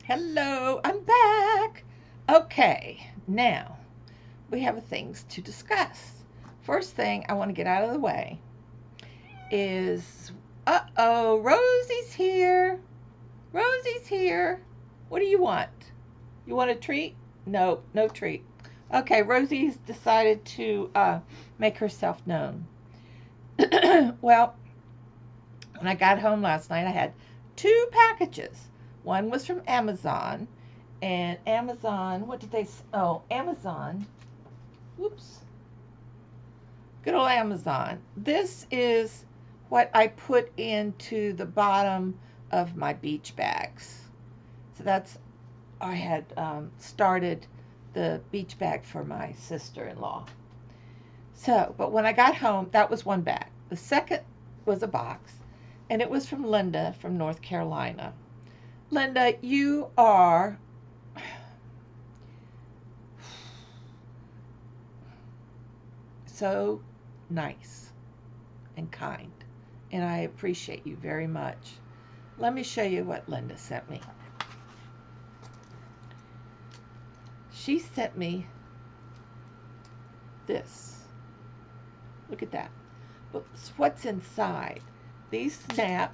Hello, I'm back. Okay, now we have things to discuss. First thing I want to get out of the way is Rosie's here. Rosie's here. What do you want? You want a treat? No, no treat. Okay, Rosie's decided to make herself known. Well, when I got home last night, I had two packages. One was from Amazon, and Amazon, what did they, oh, Amazon, whoops, good old Amazon. This is what I put into the bottom of my beach bags. So that's, I had started the beach bag for my sister-in-law. So, but when I got home, that was one bag. The second was a box, and it was from Linda from North Carolina. Linda, you are so nice and kind, and I appreciate you very much. Let me show you what Linda sent me. She sent me this. Look at that. But what's inside? These snap.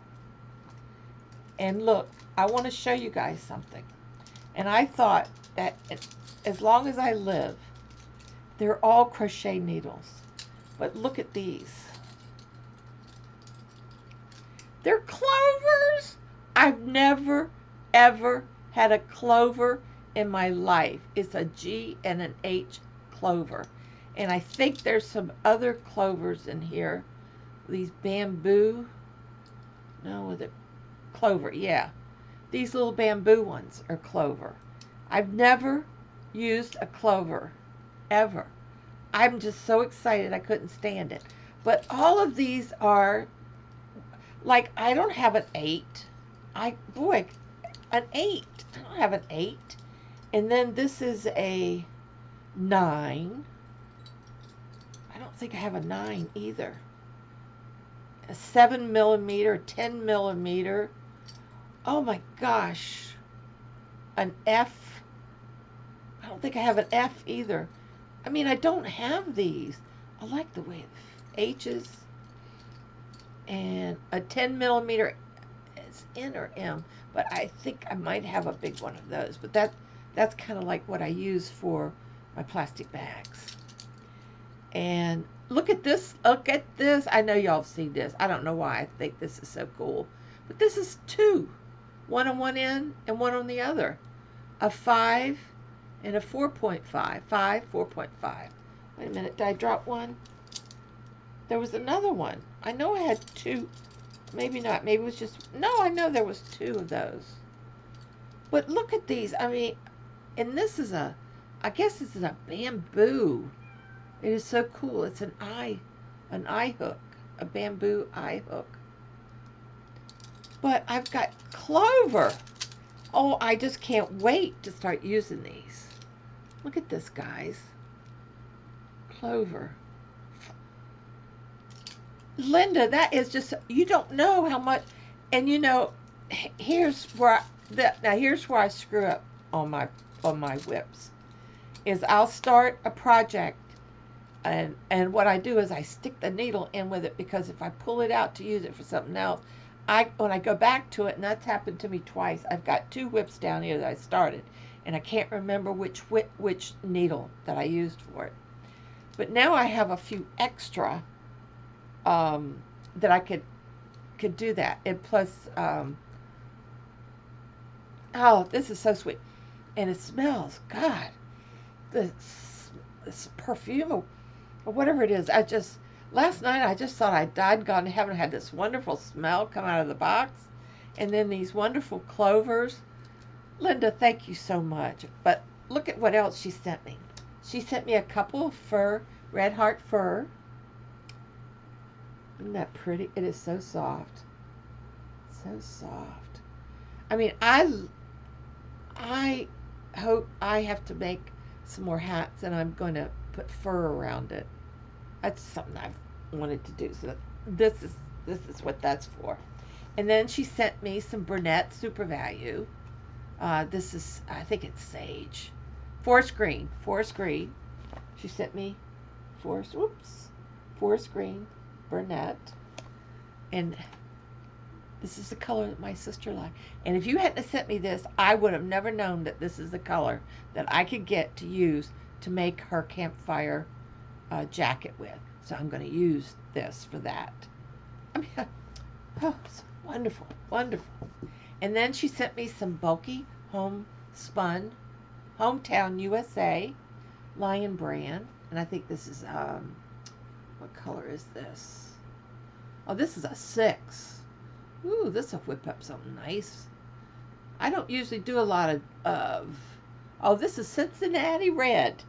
And look, I want to show you guys something. And I thought that as long as I live, they're all crochet needles. But look at these. They're clovers. I've never, ever had a clover in my life. It's a G and an H clover. And I think there's some other clovers in here. These bamboo. No, they're clover, yeah. These little bamboo ones are clover. I've never used a clover, ever. I'm just so excited I couldn't stand it. But all of these are, like, I don't have an 8. Boy, an 8. I don't have an 8. And then this is a 9. I don't think I have a 9 either. A 7 millimeter, 10 millimeter. Oh my gosh. An F. I don't think I have an F either. I mean, I don't have these. I like the way H's. And a 10 millimeter is N or M. But I think I might have a big one of those. But that's kind of like what I use for my plastic bags. And look at this. Look at this. I know y'all have seen this. I don't know why I think this is so cool. But this is 2. One on one end and one on the other. A 5 and a 4.5. 4.5. Wait a minute. Did I drop one? There was another one. I know I had 2. Maybe not. Maybe it was just... No, I know there was 2 of those. But look at these. I mean, and this is a... I guess this is a bamboo. It is so cool. It's an eye hook, a bamboo eye hook. But I've got clover. Oh, I just can't wait to start using these. Look at this, guys. Clover. Linda, that is just, you don't know how much, and you know, here's where here's where I screw up on my whips. Is I'll start a project. And what I do is I stick the needle in with it, because if I pull it out to use it for something else, when I go back to it, and that's happened to me twice, I've got 2 whips down here that I started, and I can't remember which needle that I used for it. But now I have a few extra that I could do that. And plus, oh, this is so sweet, and it smells, God, this perfume or whatever it is. Last night I just thought I died and gone to heaven. I had this wonderful smell come out of the box, and then these wonderful clovers. Linda, thank you so much. But look at what else she sent me. She sent me a couple of fur, Red Heart fur. Isn't that pretty? It is so soft. So soft. I mean, I hope I have to make some more hats, and I'm going to put fur around it. That's something I've wanted to do. So this is what that's for. And then she sent me some Burnett Super Value, This is, I think it's sage. Forest green. Forest green. She sent me forest green, Burnett. And this is the color that my sister liked. And if you hadn't sent me this, I would have never known that this is the color that I could get to use to make her campfire jacket with. So I'm going to use this for that. I mean, oh, it's wonderful, wonderful. And then she sent me some bulky homespun, Hometown USA, Lion brand. And I think this is, what color is this? Oh, this is a 6. Ooh, this will whip up something nice. I don't usually do a lot of oh, this is Cincinnati red.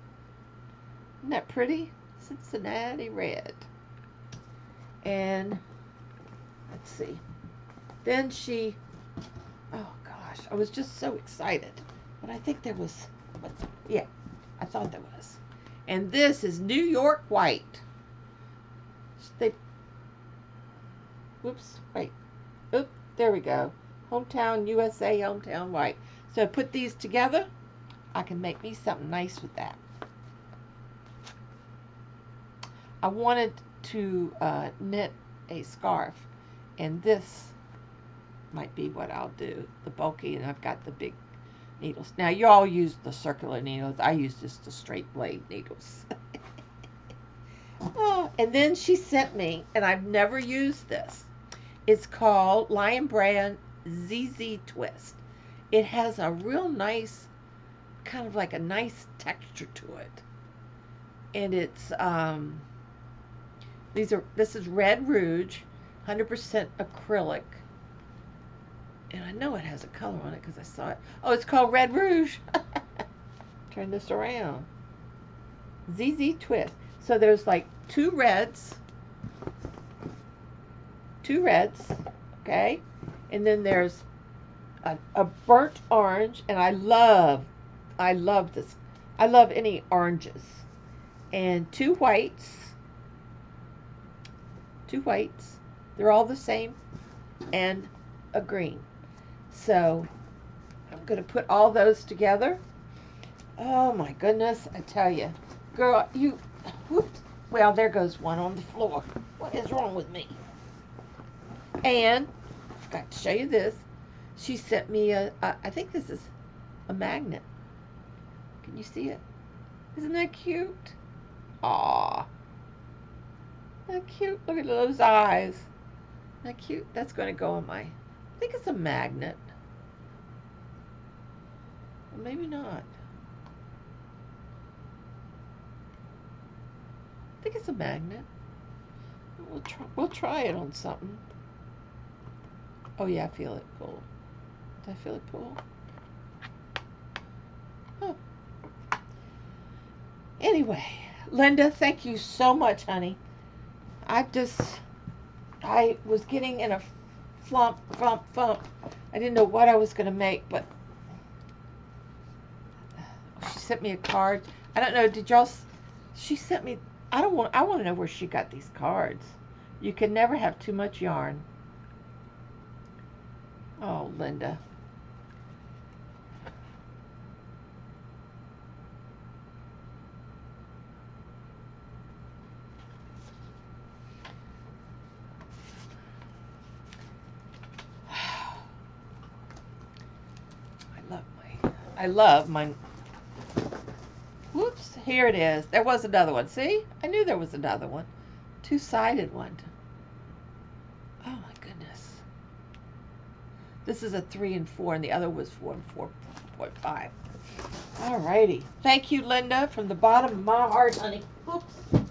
Isn't that pretty? Cincinnati red. And let's see. Then she, oh gosh, I was just so excited. But I think there was, yeah, I thought there was. And this is New York white. They, whoops, wait. Oop, there we go. Hometown USA, Hometown white. So put these together, I can make me something nice with that. I wanted to knit a scarf, and this might be what I'll do. The bulky, and I've got the big needles. Now, you all use the circular needles. I use just the straight blade needles. Oh, and then she sent me, and I've never used this. It's called Lion Brand ZZ Twist. It has a real nice, kind of like a nice texture to it. And it's, this is Red Rouge, 100% acrylic. And I know it has a color on it because I saw it. Oh, it's called Red Rouge. Turn this around. ZZ Twist. So there's like two reds, okay? And then there's a burnt orange, and I love this. I love any oranges. And two whites. They're all the same, and a green. So I'm going to put all those together. Oh my goodness, I tell you. Girl, you, whoops. Well, there goes one on the floor. What is wrong with me? And I've got to show you this. She sent me I think this is a magnet. Can you see it? Isn't that cute? Aw. Isn't that cute? Look at those eyes. Isn't that cute? That's going to go on my, I think it's a magnet. Or maybe not. I think it's a magnet. We'll try it on something. Oh yeah, I feel it pull. Did I feel it pull? Huh. Anyway, Linda, thank you so much, honey. I was getting in a flump. I didn't know what I was going to make, but she sent me a card. I don't know, did y'all, she sent me, I want to know where she got these cards. You can never have too much yarn. Oh, Linda. I love my, whoops, here it is. There was another one. See? I knew there was another one. Two-sided one. Oh my goodness. This is a 3 and 4, and the other was 4 and 4.5. Alrighty. Thank you, Linda, from the bottom of my heart, honey. Oops.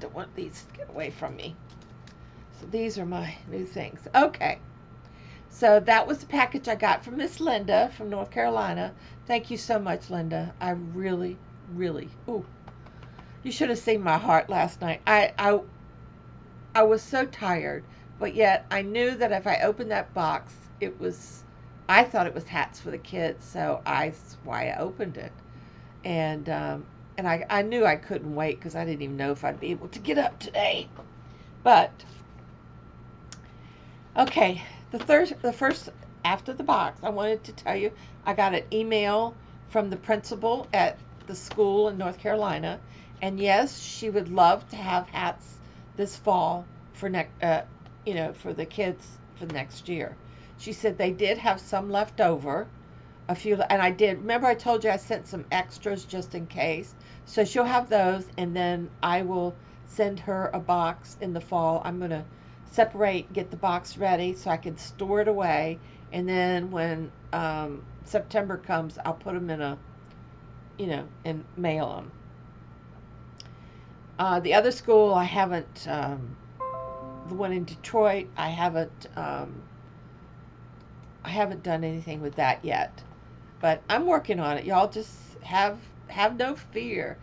Don't want these to get away from me. So these are my new things. Okay. So that was the package I got from Miss Linda from North Carolina. Thank you so much, Linda. I really, ooh. You should have seen my heart last night. I was so tired, but yet I knew that if I opened that box, I thought it was hats for the kids, so that's why I opened it. And I knew I couldn't wait because I didn't even know if I'd be able to get up today. But, okay. The first after the box, I wanted to tell you I got an email from the principal at the school in North Carolina, and yes, she would love to have hats this fall for for the kids for next year. She said they did have some left over, a few, and I did. Remember, I told you I sent some extras just in case. So she'll have those, and then I will send her a box in the fall. I'm gonna get the box ready so I can store it away, and then when September comes, I'll put them in and mail them. The other school, I haven't. The one in Detroit, I haven't. I haven't done anything with that yet, but I'm working on it. Y'all just have no fear,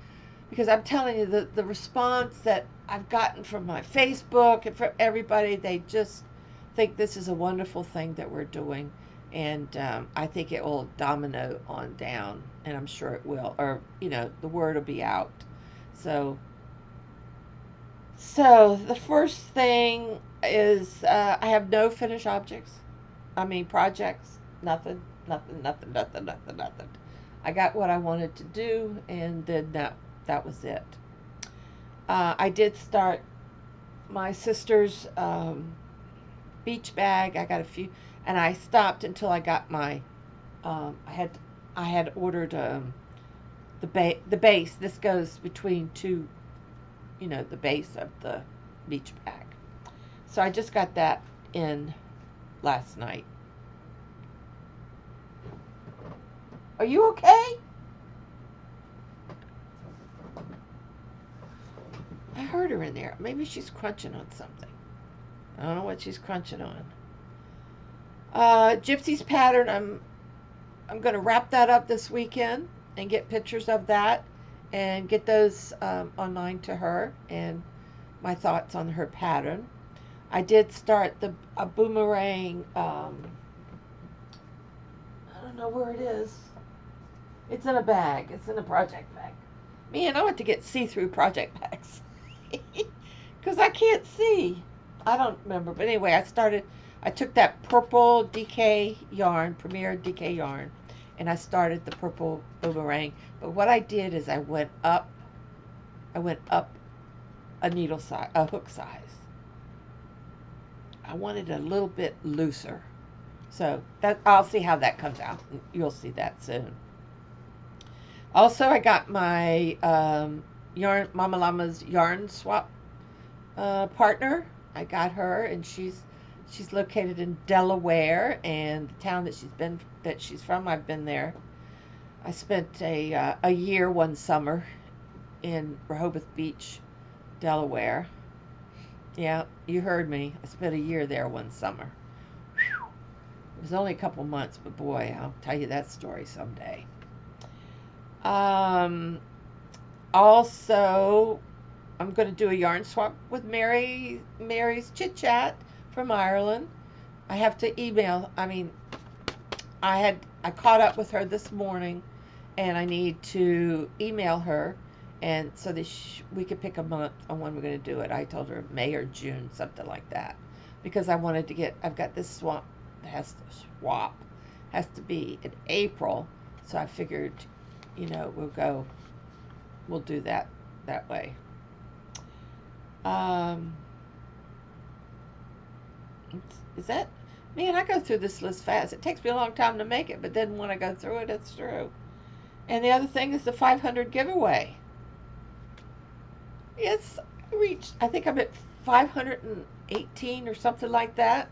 because I'm telling you the response that I've gotten from my Facebook and from everybody, they just think this is a wonderful thing that we're doing, and I think it will domino on down, and I'm sure it will, or the word will be out. So the first thing is I have no finished objects. I mean projects. Nothing. Nothing. Nothing. Nothing. Nothing. Nothing. I got what I wanted to do, and then that was it. I did start my sister's beach bag. I got a few, and I stopped until I got my. I had ordered the base. This goes between two, the base of the beach bag. So I just got that in last night. Are you okay? I heard her in there. Maybe she's crunching on something. I don't know what she's crunching on. Gypsy's pattern, I'm going to wrap that up this weekend and get pictures of that and get those online to her, and my thoughts on her pattern. I did start a boomerang. I don't know where it is. It's in a bag. It's in a project bag. Man, I want to get see-through project bags because I can't see. I don't remember, but anyway, I took that purple DK yarn, Premier DK yarn, and I started the purple boomerang. But what I did is I went up a needle size, a hook size. I wanted a little bit looser. So I'll see how that comes out. You'll see that soon. Also, I got my yarn, Mama Llama's yarn swap partner. I got her, and she's located in Delaware, and the town that she's from, I've been there. I spent a year one summer in Rehoboth Beach, Delaware. Yeah, you heard me. I spent a year there one summer. Whew. It was only a couple months, but boy, I'll tell you that story someday. Also, I'm going to do a yarn swap with Mary's Chit Chat from Ireland. I have to email. I caught up with her this morning, and I need to email her, and so that we could pick a month on when we're going to do it. I told her May or June, something like that, because I wanted to get. I've got this swap has to be in April, so I figured, we'll do that way. Is that, man, I go through this list fast. It takes me a long time to make it, but then when I go through it, it's through. And the other thing is the 500 giveaway. It's reached, I think I'm at 518 or something like that.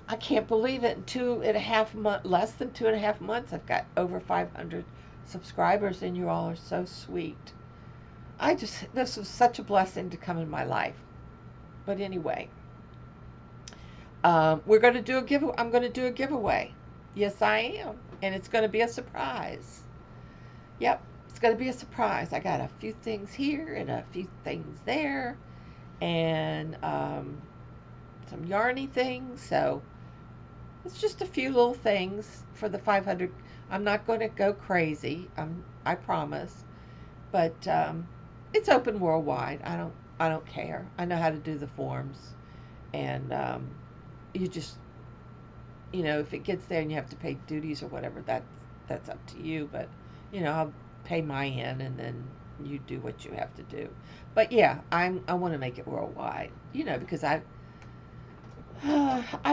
I can't believe it. In 2.5 months, less than 2.5 months, I've got over 500 subscribers, and you all are so sweet. This was such a blessing to come in my life. But anyway, we're going to do a giveaway. I'm going to do a giveaway. Yes, I am. And it's going to be a surprise. Yep, it's going to be a surprise. I got a few things here and a few things there, and some yarny things. So it's just a few little things for the 500. I'm not going to go crazy. I promise. But it's open worldwide. I don't care. I know how to do the forms, and you just you know, if it gets there and you have to pay duties or whatever, that's up to you. But you know, I'll pay my end, and then you do what you have to do. But yeah, I want to make it worldwide. You know, because I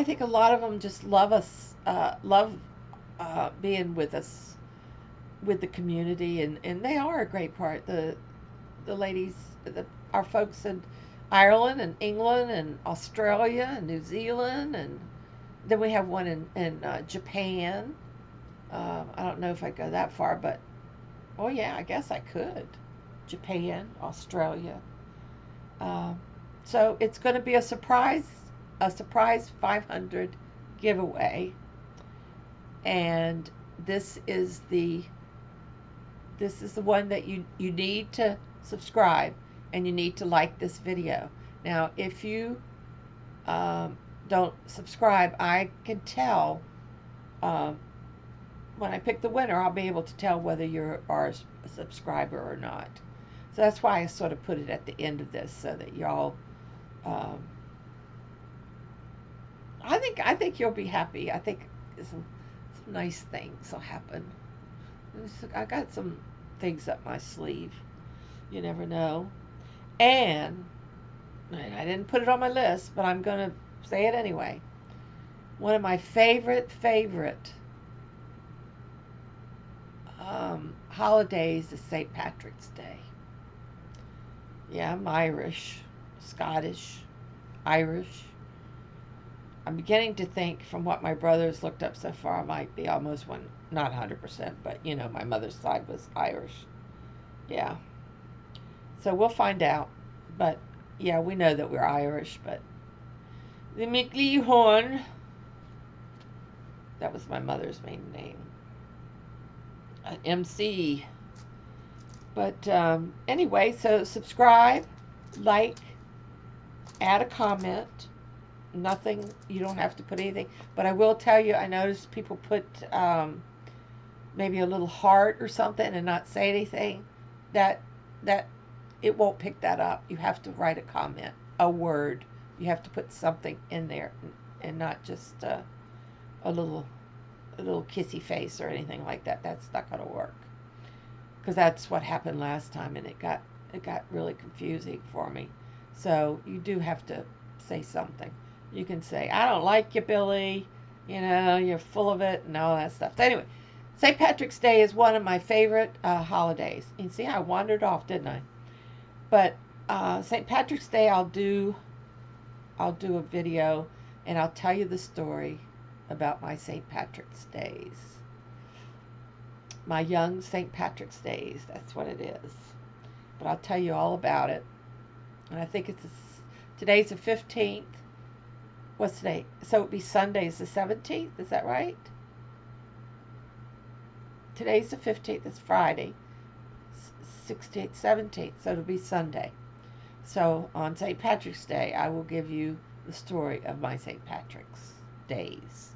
think a lot of them just love us, love being with us, with the community, and they are a great part. The ladies, our folks in Ireland and England and Australia and New Zealand, and then we have one in Japan. I don't know if I go that far, but oh yeah, I guess I could. Japan, Australia. Um, so it's going to be a surprise 500 giveaway, and this is the this is the one that you need to subscribe, and you need to like this video. Now, if you don't subscribe, I can tell um, when I pick the winner, I'll be able to tell whether you are a subscriber or not. So that's why I sort of put it at the end of this, so that y'all. Um, I think you'll be happy. I think some nice things will happen. I got some things up my sleeve. You never know. And I didn't put it on my list, but I'm going to say it anyway. One of my favorite holidays is St. Patrick's Day. Yeah, I'm Irish, Scottish, Irish. I'm beginning to think, from what my brothers looked up so far, I might be almost one, not 100%, but you know, my mother's side was Irish. Yeah. So we'll find out. But yeah, we know that we're Irish, but the McLeehorn, that was my mother's maiden name. MC. But anyway, so subscribe, like, add a comment. Nothing, you don't have to put anything. But I will tell you, I noticed people put maybe a little heart or something and not say anything. That it won't pick that up. You have to write a comment, a word. You have to put something in there, and not just a little kissy face or anything like that. That's not going to work, because that's what happened last time, and it got really confusing for me. So you do have to say something. You can say, I don't like you, Billy. You know, you're full of it and all that stuff. So anyway, St. Patrick's Day is one of my favorite holidays. You see, I wandered off, didn't I? But St. Patrick's Day, I'll do a video, and I'll tell you the story about my St. Patrick's Days. My young St. Patrick's Days, that's what it is. But I'll tell you all about it. And I think today's the 15th. What's today? So it'd be Sunday's the 17th. Is that right? Today's the 15th. It's Friday. 16th, 17th. So it'll be Sunday. So on St. Patrick's Day, I will give you the story of my St. Patrick's Days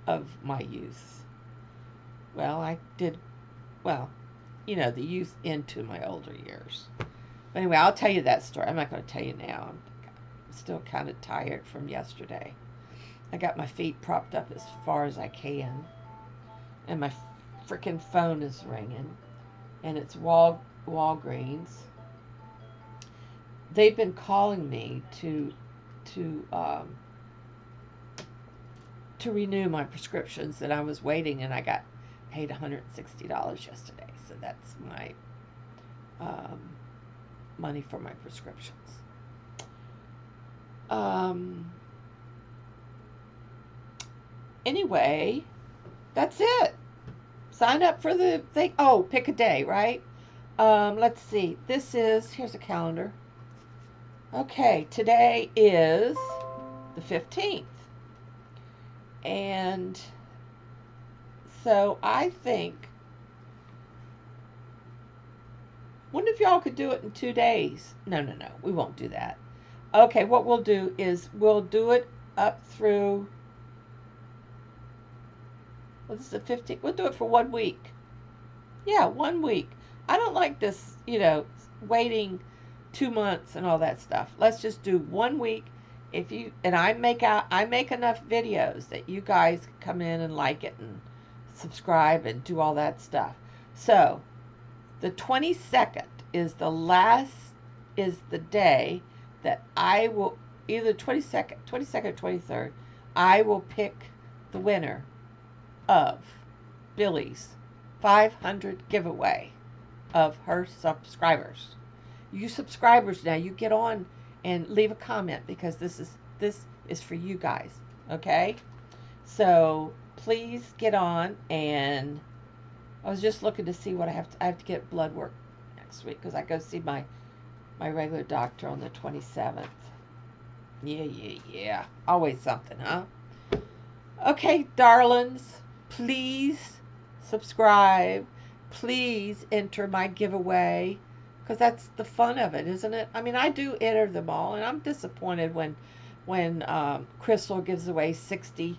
of my youth. Well, you know, the youth into my older years. But anyway, I'll tell you that story. I'm not going to tell you now. I'm still kind of tired from yesterday. I got my feet propped up as far as I can, and my freaking phone is ringing, and it's Walgreens. They've been calling me to renew my prescriptions, and I was waiting, and I got paid $160 yesterday. So that's my money for my prescriptions. Anyway, that's it. Sign up for the thing. Oh, pick a day, right? Let's see. Here's a calendar. Okay, today is the 15th. And so I think, what if y'all could do it in 2 days? No, we won't do that. Okay, what we'll do is we'll do it up through, well, this is the 15th. We'll do it for 1 week. Yeah, 1 week. I don't like this, waiting 2 months and all that stuff. Let's just do 1 week, If you and I make enough videos that you guys can come in and like it and subscribe and do all that stuff. So the 22nd is the day that I will, either 22nd or 23rd, I will pick the winner of Billy's 500 giveaway of her subscribers. You subscribers now, you get on and leave a comment because this is for you guys. Okay? So please get on. And I was just looking to see what I have to get blood work next week because I go see my regular doctor on the 27th. Yeah. Always something, huh? Okay, darlings, please subscribe. Please enter my giveaway because that's the fun of it, isn't it? I mean, I do enter them all, and I'm disappointed when Crystal gives away 60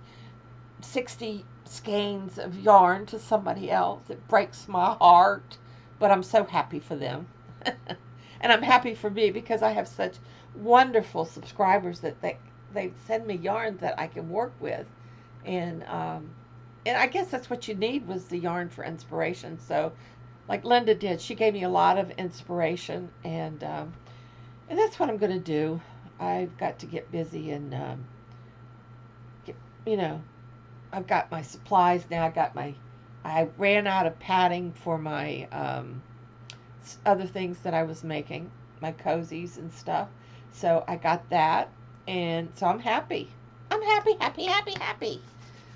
skeins of yarn to somebody else. It breaks my heart, but I'm so happy for them. And I'm happy for me because I have such wonderful subscribers that they send me yarns that I can work with. And I guess that's what you need, was the yarn for inspiration. So like Linda did, she gave me a lot of inspiration, and that's what I'm going to do. I've got to get busy and I've got my supplies now. I ran out of padding for my other things that I was making, my cozies and stuff. So I got that, and so I'm happy. I'm happy.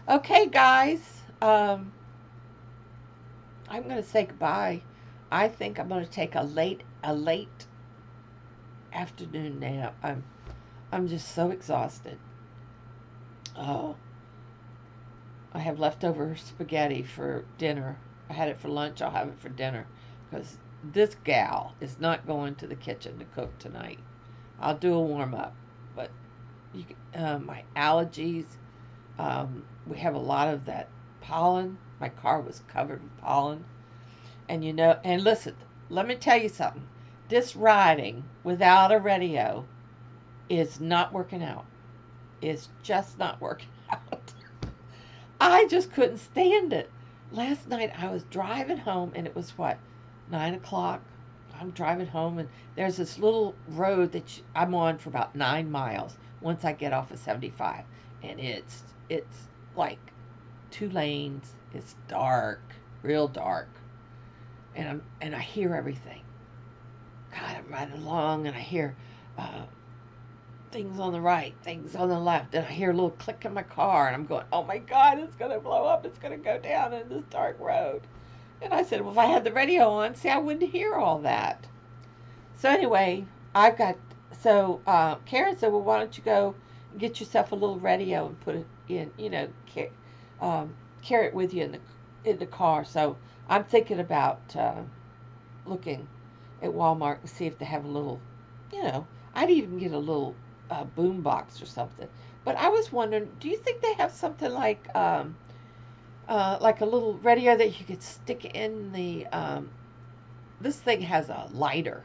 Okay, guys. I'm going to say goodbye. I think I'm going to take a late afternoon nap. I'm just so exhausted. Oh, I have leftover spaghetti for dinner. I had it for lunch. I'll have it for dinner because this gal is not going to the kitchen to cook tonight. I'll do a warm up, but my allergies. We have a lot of that pollen. My car was covered with pollen. And and listen, let me tell you something. This riding without a radio is not working out. It's just not working out. I just couldn't stand it. Last night I was driving home, and it was 9 o'clock. I'm driving home, and there's this little road that I'm on for about 9 miles once I get off of 75. And it's like 2 lanes. It's dark, real dark, and I hear everything. God, I'm riding along, and I hear things on the right, things on the left, and I hear a little click in my car, and I'm going, oh my God, it's gonna blow up! It's gonna go down in this dark road. And I said, well, if I had the radio on, see, I wouldn't hear all that. So anyway, Karen said, well, why don't you go and get yourself a little radio and put it in, carry it with you in the car. So I'm thinking about looking at Walmart and see if they have a little, I'd even get a little boom box or something. But I was wondering, do you think they have something like a little radio that you could stick in the? This thing has a lighter.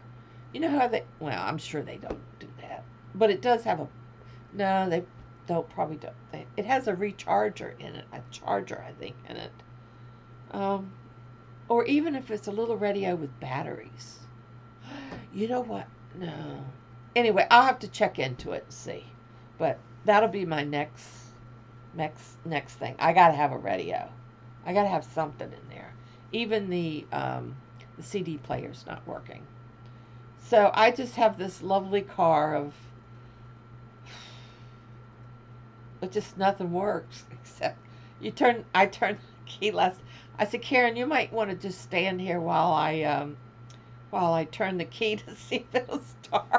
You know how well, I'm sure they don't do that, but it does have no, they probably don't. It has a recharger in it, a charger, I think, in it. Or even if it's a little radio with batteries. You know what? No. Anyway, I'll have to check into it and see. But that'll be my next thing. I gotta have a radio. I gotta have something in there. Even the CD player's not working. So I just have this lovely car of, but just nothing works except I turn the key last. I said, Karen, you might want to just stand here while I turn the key to see if it'll start.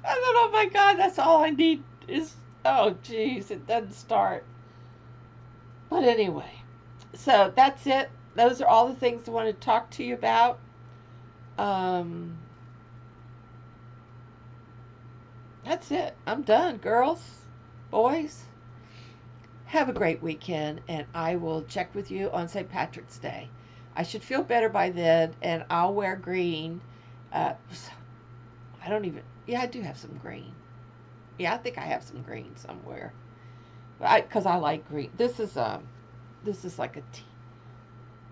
I thought, oh my God, that's all I need is, oh geez, it doesn't start. But anyway, so that's it. Those are all the things I want to talk to you about. That's it. I'm done, girls, boys. Have a great weekend, and I will check with you on St. Patrick's Day. I should feel better by then, and I'll wear green. I I don't even, yeah, I do have some green. Yeah, I think I have some green somewhere. Because I like green. This is like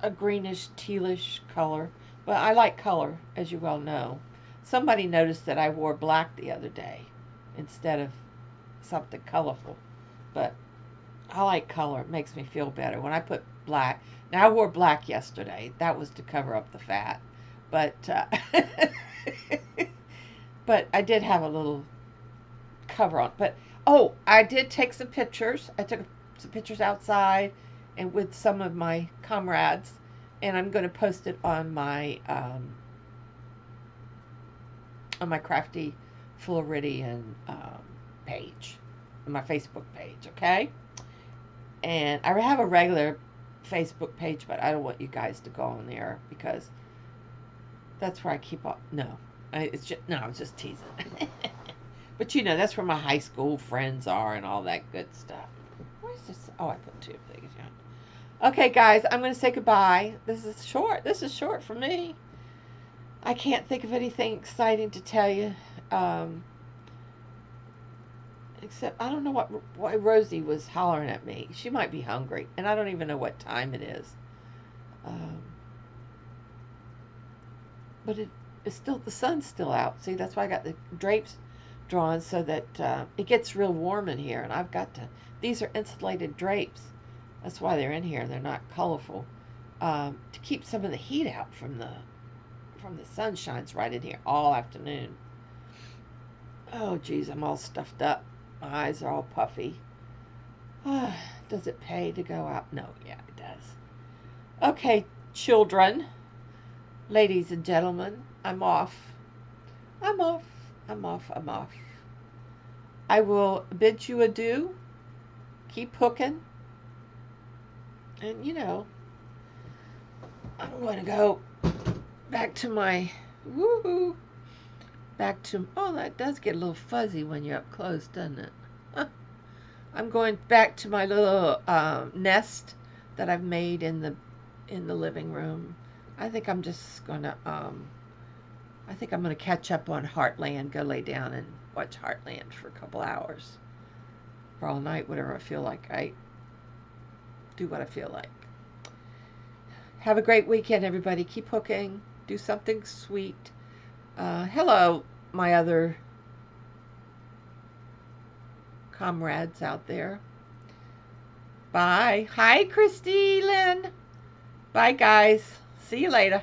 a greenish, tealish color. But I like color, as you well know. Somebody noticed that I wore black the other day instead of something colorful. But I like color. It makes me feel better. When I put black, now I wore black yesterday. That was to cover up the fat. But, but I did have a little cover on. But, oh, I did take some pictures. I took some pictures outside and with some of my comrades. And I'm going to post it on my Crafty Floridian page, on my Facebook page, okay? And I have a regular Facebook page, but I don't want you guys to go on there because that's where I keep up. No, it's just no, I was just teasing. But you know, that's where my high school friends are and all that good stuff. Where's this? Oh, I put two things on. Okay, guys, I'm going to say goodbye. This is short. This is short for me. I can't think of anything exciting to tell you. Except I don't know why Rosie was hollering at me. She might be hungry, and I don't even know what time it is. But it's still, the sun's still out. See, that's why I got the drapes drawn so that it gets real warm in here. And I've got to. These are insulated drapes. That's why they're in here. They're not colorful. To keep some of the heat out from the sun shines right in here all afternoon. Oh, geez, I'm all stuffed up. My eyes are all puffy. Does it pay to go out? No, yeah, it does. Okay, children, ladies and gentlemen, I'm off. I'm off. I'm off. I'm off. I will bid you adieu. Keep hooking. And, you know, I'm going to go back to my, woohoo, back to, oh, that does get a little fuzzy when you're up close, doesn't it? I'm going back to my little nest that I've made in the living room. I think I'm just gonna I think I'm gonna catch up on Heartland, go lay down and watch Heartland for a couple hours, or all night, whatever I feel like. I do what I feel like. Have a great weekend, everybody. Keep hooking. Do something sweet. Hello, my other comrades out there. Bye. Hi, Christy Lynn. Bye, guys. See you later.